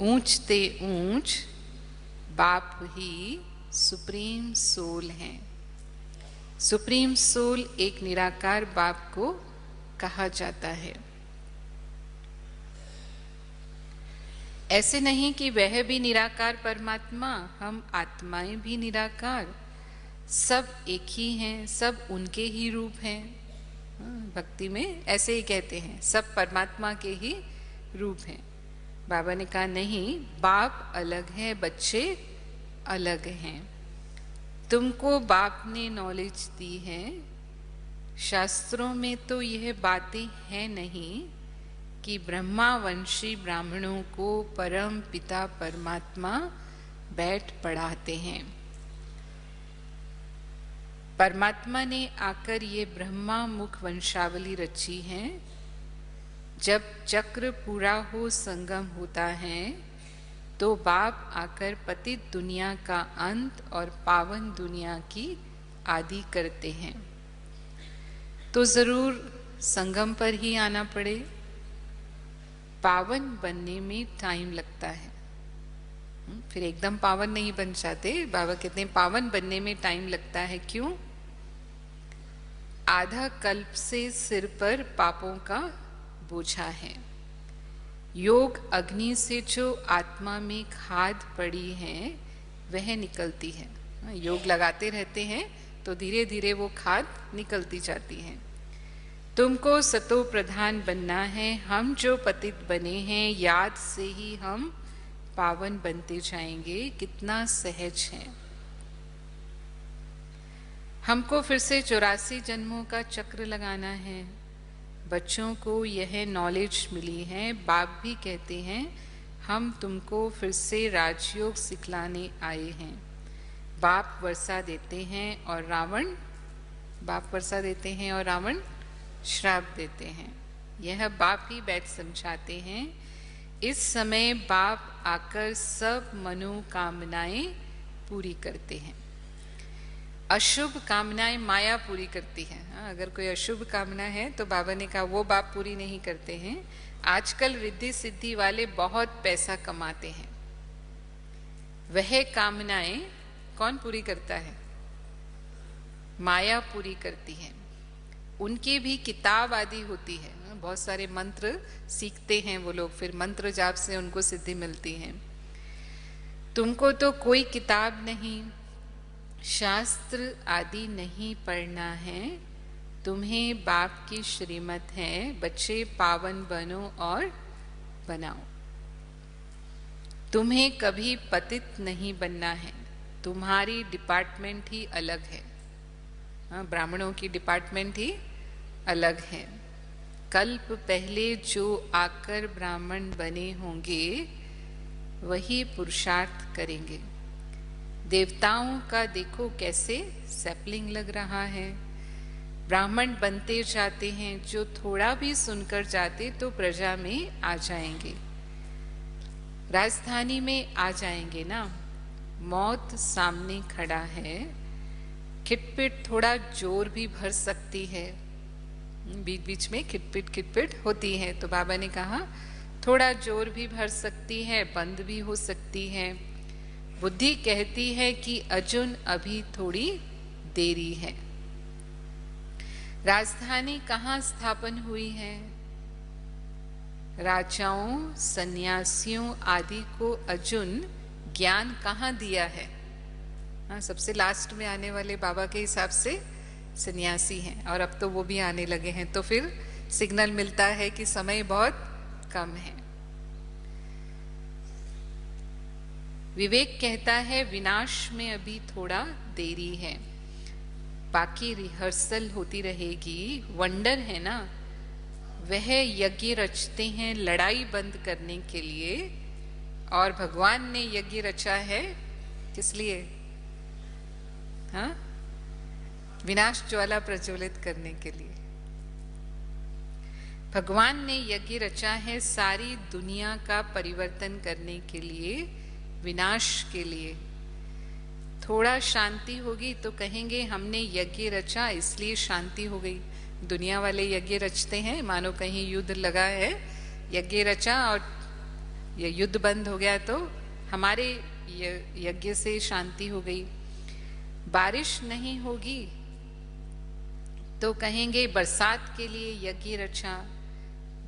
ऊंचते ऊंच बाप ही supreme soul हैं। सुप्रीम सोल एक निराकार बाप को कहा जाता है। ऐसे नहीं कि वह भी निराकार परमात्मा, हम आत्माएं भी निराकार, सब एक ही हैं, सब उनके ही रूप हैं। भक्ति में ऐसे ही कहते हैं, सब परमात्मा के ही रूप हैं। बाबा ने कहा नहीं, बाप अलग है, बच्चे अलग हैं। तुमको बाप ने नॉलेज दी है। शास्त्रों में तो यह बातें हैं नहीं कि ब्रह्मावंशी ब्राह्मणों को परम पिता परमात्मा बैठ पढ़ाते हैं। परमात्मा ने आकर ये ब्रह्मा मुख वंशावली रची है। जब चक्र पूरा हो, संगम होता है, तो बाप आकर पतित दुनिया का अंत और पावन दुनिया की आदि करते हैं। तो जरूर संगम पर ही आना पड़े। पावन बनने में टाइम लगता है, फिर एकदम पावन नहीं बन जाते। बाबा कहते हैं पावन बनने में टाइम लगता है। क्यों? आधा कल्प से सिर पर पापों का बोझा है। योग अग्नि से जो आत्मा में खाद पड़ी है वह निकलती है। योग लगाते रहते हैं तो धीरे धीरे वो खाद निकलती जाती है। तुमको सतो प्रधान बनना है। हम जो पतित बने हैं, याद से ही हम पावन बनते जाएंगे। कितना सहज है। हमको फिर से 84 जन्मों का चक्र लगाना है। बच्चों को यह नॉलेज मिली है। बाप भी कहते हैं हम तुमको फिर से राजयोग सिखलाने आए हैं। बाप वर्षा देते हैं और रावण श्राप देते हैं। यह बाप ही बैठ समझाते हैं। इस समय बाप आकर सब मनोकामनाएं पूरी करते हैं। अशुभ कामनाएं माया पूरी करती है। अगर कोई अशुभ कामना है तो बाबा ने कहा वो बाप पूरी नहीं करते हैं। आजकल रिद्धि सिद्धि वाले बहुत पैसा कमाते हैं। वह कामनाएं कौन पूरी करता है? माया पूरी करती है। उनकी भी किताब आदि होती है। बहुत सारे मंत्र सीखते हैं वो लोग, फिर मंत्र जाप से उनको सिद्धि मिलती है। तुमको तो कोई किताब नहीं, शास्त्र आदि नहीं पढ़ना है। तुम्हें बाप की श्रीमत है। बच्चे पावन बनो और बनाओ। तुम्हें कभी पतित नहीं बनना है। तुम्हारी डिपार्टमेंट ही अलग है। ब्राह्मणों की डिपार्टमेंट ही अलग है। कल्प पहले जो आकर ब्राह्मण बने होंगे वही पुरुषार्थ करेंगे। देवताओं का देखो कैसे सैपलिंग लग रहा है। ब्राह्मण बनते जाते हैं। जो थोड़ा भी सुनकर जाते तो प्रजा में आ जाएंगे, राजधानी में आ जाएंगे ना। मौत सामने खड़ा है। खिटपिट थोड़ा जोर भी भर सकती है। बीच बीच में खिटपिट होती है। तो बाबा ने कहा थोड़ा जोर भी भर सकती है, बंद भी हो सकती है। बुद्धि कहती है कि अर्जुन अभी थोड़ी देरी है। राजधानी कहाँ स्थापन हुई है? राजाओं, सन्यासियों आदि को अर्जुन ज्ञान कहाँ दिया है? सबसे लास्ट में आने वाले बाबा के हिसाब से सन्यासी हैं, और अब तो वो भी आने लगे हैं। तो फिर सिग्नल मिलता है कि समय बहुत कम है। विवेक कहता है विनाश में अभी थोड़ा देरी है। बाकी रिहर्सल होती रहेगी। वंडर है ना, वह यज्ञ रचते हैं लड़ाई बंद करने के लिए, और भगवान ने यज्ञ रचा है किस लिए? विनाश ज्वाला प्रज्वलित करने के लिए। भगवान ने यज्ञ रचा है सारी दुनिया का परिवर्तन करने के लिए, विनाश के लिए। थोड़ा शांति होगी तो कहेंगे हमने यज्ञ रचा इसलिए शांति हो गई। दुनिया वाले यज्ञ रचते हैं, मानो कहीं युद्ध लगा है, यज्ञ रचा और ये युद्ध बंद हो गया तो हमारे यज्ञ से शांति हो गई। बारिश नहीं होगी तो कहेंगे बरसात के लिए यज्ञ रचा।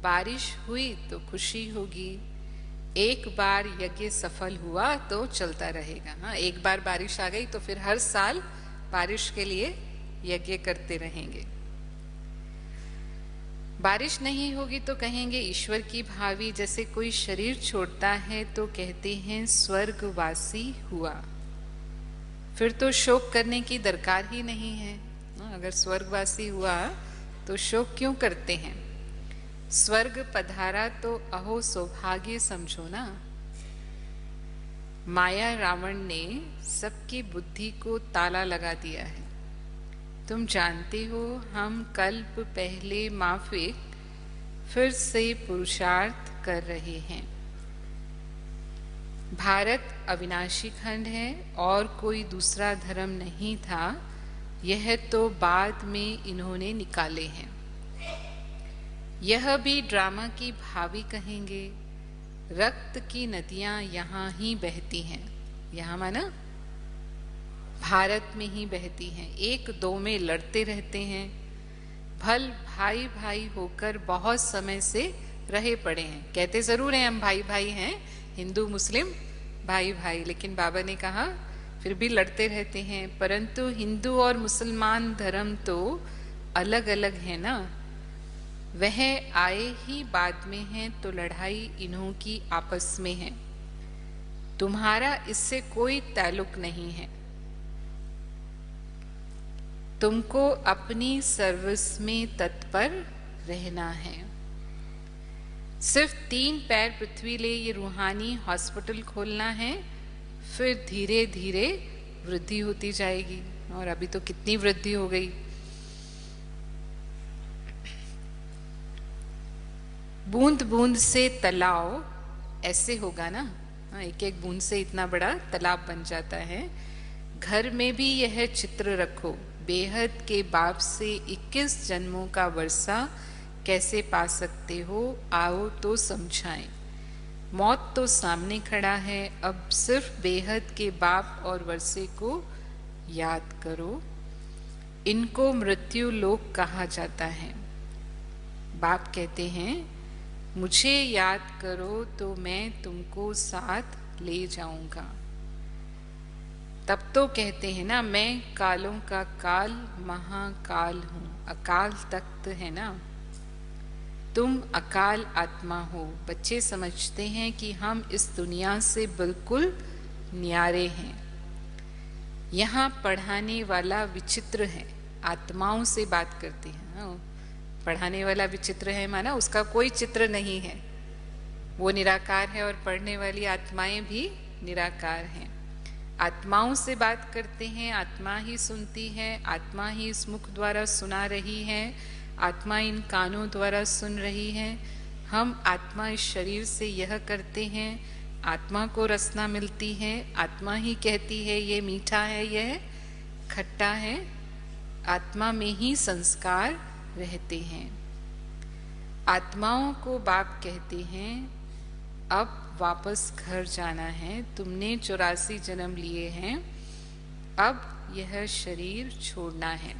बारिश हुई तो खुशी होगी। एक बार यज्ञ सफल हुआ तो चलता रहेगा। हाँ, एक बार बारिश आ गई तो फिर हर साल बारिश के लिए यज्ञ करते रहेंगे। बारिश नहीं होगी तो कहेंगे ईश्वर की भावी। जैसे कोई शरीर छोड़ता है तो कहते हैं स्वर्गवासी हुआ, फिर तो शोक करने की दरकार ही नहीं है। अगर स्वर्गवासी हुआ तो शोक क्यों करते हैं। स्वर्ग पधारा तो अहो सौभाग्य समझो ना। माया रावण ने सबकी बुद्धि को ताला लगा दिया है। तुम जानते हो हम कल्प पहले माफिक फिर से पुरुषार्थ कर रहे हैं। भारत अविनाशी खंड है और कोई दूसरा धर्म नहीं था, यह तो बाद में इन्होंने निकाले हैं। यह भी ड्रामा की भावी कहेंगे। रक्त की नदियां यहाँ ही बहती हैं। यहाँ माना भारत में ही बहती हैं। एक दो में लड़ते रहते हैं। भल भाई भाई होकर बहुत समय से रहे पड़े हैं। कहते जरूर हैं हम भाई भाई हैं, हिंदू मुस्लिम भाई भाई, लेकिन बाबा ने कहा फिर भी लड़ते रहते हैं। परंतु हिंदू और मुसलमान धर्म तो अलग अलग है ना। वह आए ही बाद में हैं तो लड़ाई इन्हों की आपस में है। तुम्हारा इससे कोई ताल्लुक नहीं है। तुमको अपनी सर्विस में तत्पर रहना है। सिर्फ 3 पैर पृथ्वी ले ये रूहानी हॉस्पिटल खोलना है, फिर धीरे धीरे वृद्धि होती जाएगी। और अभी तो कितनी वृद्धि हो गई। बूंद बूंद से तालाब ऐसे होगा ना। एक एक बूंद से इतना बड़ा तालाब बन जाता है। घर में भी यह चित्र रखो। बेहद के बाप से 21 जन्मों का वर्षा कैसे पा सकते हो, आओ तो समझाएं। मौत तो सामने खड़ा है, अब सिर्फ बेहद के बाप और वर्षे को याद करो। इनको मृत्यु लोक कहा जाता है। बाप कहते हैं मुझे याद करो तो मैं तुमको साथ ले जाऊंगा। तब तो कहते हैं ना मैं कालों का काल महाकाल हूं। अकाल तख्त है ना, तुम अकाल आत्मा हो। बच्चे समझते हैं कि हम इस दुनिया से बिल्कुल न्यारे हैं। यहाँ पढ़ाने वाला विचित्र है। आत्माओं से बात करते हैं। पढ़ाने वाला विचित्र है माना उसका कोई चित्र नहीं है, वो निराकार है। और पढ़ने वाली आत्माएं भी निराकार हैं। आत्माओं से बात करते हैं, आत्मा ही सुनती है, आत्मा ही इस मुख द्वारा सुना रही है, आत्मा इन कानों द्वारा सुन रही है। हम आत्मा इस शरीर से यह करते हैं, आत्मा को रसना मिलती है, आत्मा ही कहती है ये मीठा है, यह खट्टा है। आत्मा में ही संस्कार रहते हैं। आत्माओं को बाप कहते हैं अब वापस घर जाना है। तुमने 84 जन्म लिए हैं, अब यह शरीर छोड़ना है।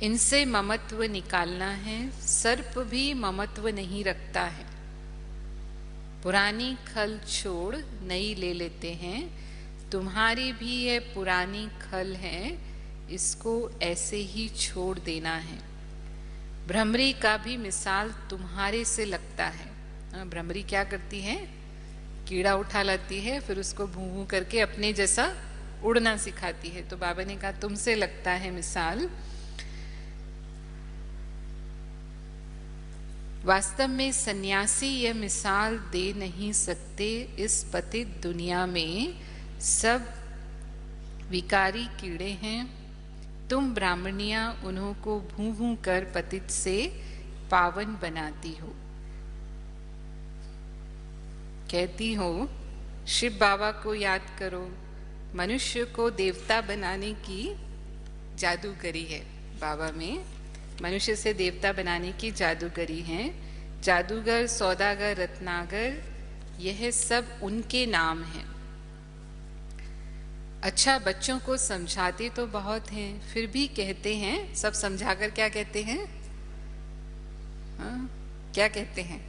इनसे ममत्व निकालना है। सर्प भी ममत्व नहीं रखता है। पुरानी खल छोड़ नई ले लेते हैं। तुम्हारी भी यह पुरानी खल है, इसको ऐसे ही छोड़ देना है। भ्रमरी का भी मिसाल तुम्हारे से लगता है। भ्रमरी क्या करती है, कीड़ा उठा लाती है, फिर उसको भूं भूं करके अपने जैसा उड़ना सिखाती है। तो बाबा ने कहा तुमसे लगता है मिसाल। वास्तव में सन्यासी यह मिसाल दे नहीं सकते। इस पतित दुनिया में सब विकारी कीड़े हैं। तुम ब्राह्मणियां उन्हों को भूं भूं कर पतित से पावन बनाती हो। कहती हो शिव बाबा को याद करो, मनुष्य को देवता बनाने की जादूगरी है। बाबा में मनुष्य से देवता बनाने की जादूगरी है। जादूगर, सौदागर, रत्नागर यह सब उनके नाम हैं। अच्छा, बच्चों को समझाते तो बहुत हैं, फिर भी कहते हैं, सब समझाकर क्या कहते हैं? हाँ, क्या कहते हैं?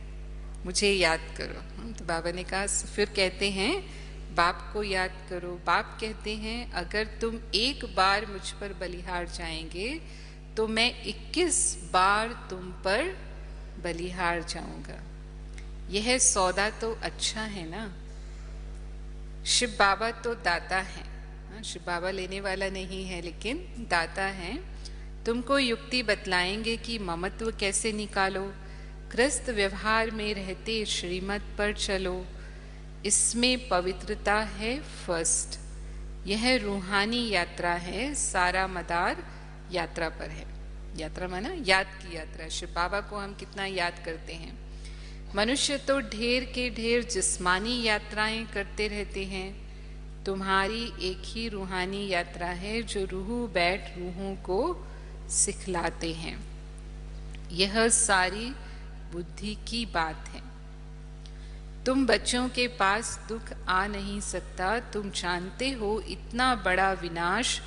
मुझे याद करो। तो बाबा ने कहा, फिर कहते हैं बाप को याद करो। बाप कहते हैं, अगर तुम एक बार मुझ पर बलिहार जाएंगे तो मैं 21 बार तुम पर बलिहार जाऊंगा। यह सौदा तो अच्छा है ना। शिव बाबा तो दाता है, शिव बाबा लेने वाला नहीं है लेकिन दाता है। तुमको युक्ति बतलाएंगे कि ममत्व कैसे निकालो। ग्रस्त व्यवहार में रहते श्रीमत पर चलो, इसमें पवित्रता है फर्स्ट। यह रूहानी यात्रा है, सारा मदार यात्रा पर है। यात्रा माना याद की यात्रा। शिव बाबा को हम कितना याद करते हैं। मनुष्य तो ढेर के ढेर जिस्मानी यात्राएं करते रहते हैं। तुम्हारी एक ही रूहानी यात्रा है जो रूह बैठ रूहों को सिखलाते हैं। यह सारी बुद्धि की बात है। तुम बच्चों के पास दुख आ नहीं सकता। तुम जानते हो इतना बड़ा विनाश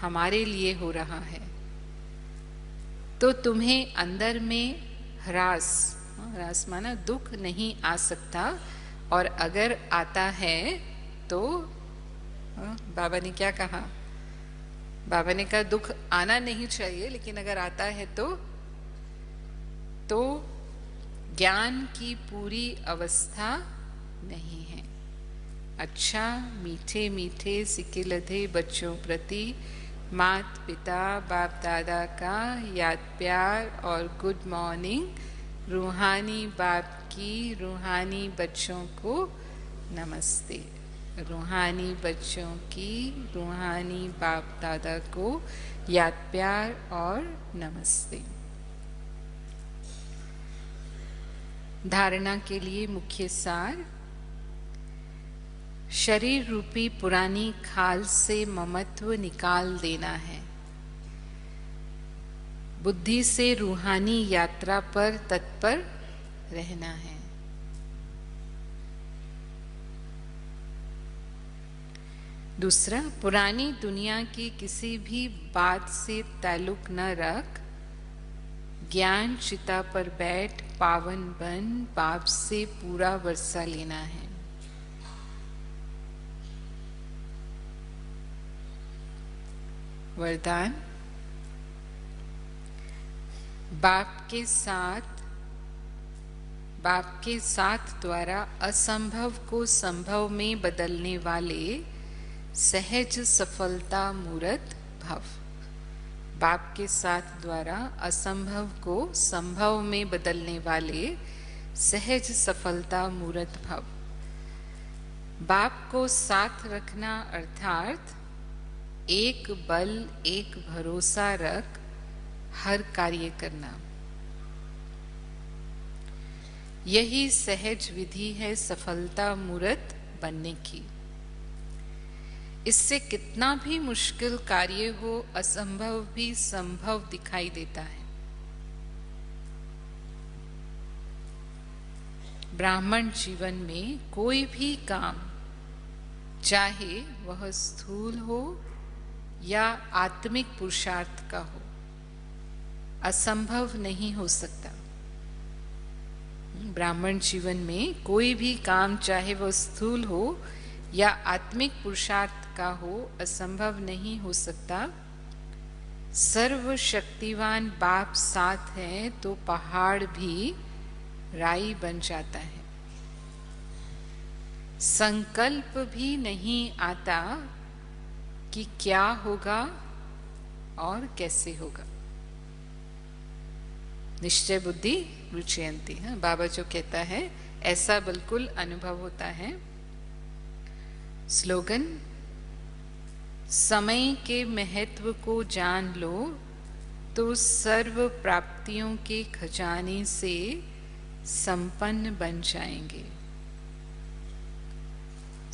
हमारे लिए हो रहा है, तो तुम्हें अंदर में ह्रास माना दुख नहीं आ सकता। और अगर आता है तो बाबा ने क्या कहा? बाबा ने कहा दुख आना नहीं चाहिए, लेकिन अगर आता है तो ज्ञान की पूरी अवस्था नहीं है। अच्छा, मीठे मीठे सिक्के लधे बच्चों प्रति माता पिता बाप दादा का याद प्यार और गुड मॉर्निंग। रूहानी बाप की रूहानी बच्चों को नमस्ते। रूहानी बच्चों की रूहानी बाप दादा को याद प्यार और नमस्ते। धारणा के लिए मुख्य सार। शरीर रूपी पुरानी खाल से ममत्व निकाल देना है। बुद्धि से रूहानी यात्रा पर तत्पर रहना है। दूसरा, पुरानी दुनिया की किसी भी बात से ताल्लुक न रख। ज्ञान चिता पर बैठ पावन बन बाप से पूरा वर्षा लेना है। वरदान। बाप के साथ द्वारा असंभव को संभव में बदलने वाले सहज सफलता मूर्त भव। बाप के साथ द्वारा असंभव को संभव में बदलने वाले सहज सफलता मूर्त भव। बाप को साथ रखना अर्थात एक बल एक भरोसा रख हर कार्य करना। यही सहज विधि है सफलता मूर्त बनने की। इससे कितना भी मुश्किल कार्य हो, असंभव भी संभव दिखाई देता है। ब्राह्मण जीवन में कोई भी काम, चाहे वह स्थूल हो या आत्मिक पुरुषार्थ का हो, असंभव नहीं हो सकता। ब्राह्मण जीवन में कोई भी काम, चाहे वह स्थूल हो या आत्मिक पुरुषार्थ का हो, असंभव नहीं हो सकता। सर्वशक्तिवान बाप साथ है तो पहाड़ भी राई बन जाता है। संकल्प भी नहीं आता कि क्या होगा और कैसे होगा। निश्चय बुद्धि रुचयंती है, बाबा जो कहता है ऐसा बिल्कुल अनुभव होता है। स्लोगन। समय के महत्व को जान लो तो सर्व प्राप्तियों के खजाने से संपन्न बन जाएंगे।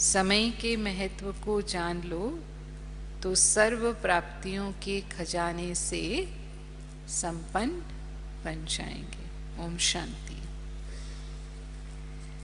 समय के महत्व को जान लो तो सर्व प्राप्तियों के खजाने से संपन्न बन जाएंगे। ओम शांति।